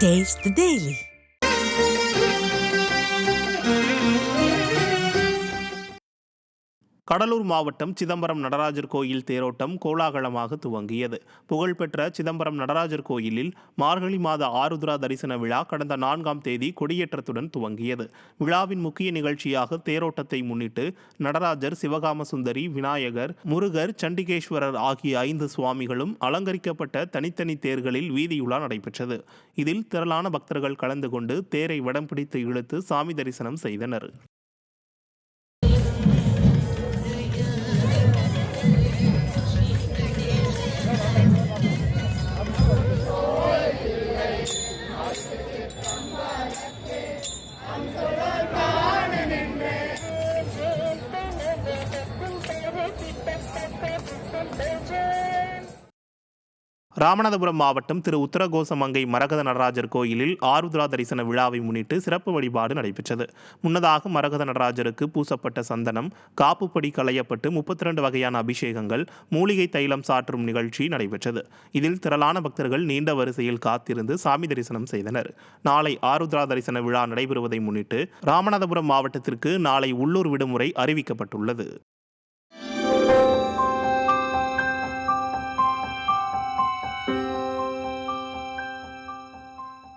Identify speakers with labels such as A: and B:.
A: Taste the Daily.
B: Cuddalore மாவட்டம் சிதம்பரம் நடராஜர் கோயில் தேரோட்டம் கோலாகலமாக துவங்கியது. புகழ்பெற்ற சிதம்பரம் நடராஜர் கோயிலில் மார்கழி மாத ஆருத்ரா தரிசன விழா கடந்த 4ஆம் தேதி கொடியேற்றத்துடன் துவங்கியது. விழாவின் முக்கிய நிகழ்ச்சியாக தேரோட்டத்தை முன்னிட்டு நடராஜர், சிவகாம சுந்தரி, விநாயகர், முருகர், சண்டிகேஸ்வரர் ஆகிய 5 சுவாமிகளும் அலங்கரிக்கப்பட்ட தனித்தனி தேர்களில் வீதியுலா நடைபெற்றது. இதில் திரளான பக்தர்கள் கலந்து கொண்டு தேரை வடம் பிடித்து இழுத்து சாமி தரிசனம் செய்தனர். ராமநாதபுரம் மாவட்டம் திரு உத்தரகோசமங்கை மரகத நடராஜர் கோயிலில் ஆருத்ரா தரிசன விழாவை முன்னிட்டு சிறப்பு வழிபாடு நடைபெற்றது. முன்னதாக மரகத நடராஜருக்கு பூசப்பட்ட சந்தனம், காப்புப்படி களையப்பட்டு 32 வகையான அபிஷேகங்கள், மூலிகை தைலம் சாற்றும் நிகழ்ச்சி நடைபெற்றது. இதில் திரளான பக்தர்கள் நீண்ட வரிசையில் காத்திருந்து சாமி தரிசனம் செய்தனர். நாளை ஆருத்ரா தரிசன விழா நடைபெறுவதை முன்னிட்டு ராமநாதபுரம் மாவட்டத்திற்கு நாளை உள்ளூர் விடுமுறை அறிவிக்கப்பட்டுள்ளது.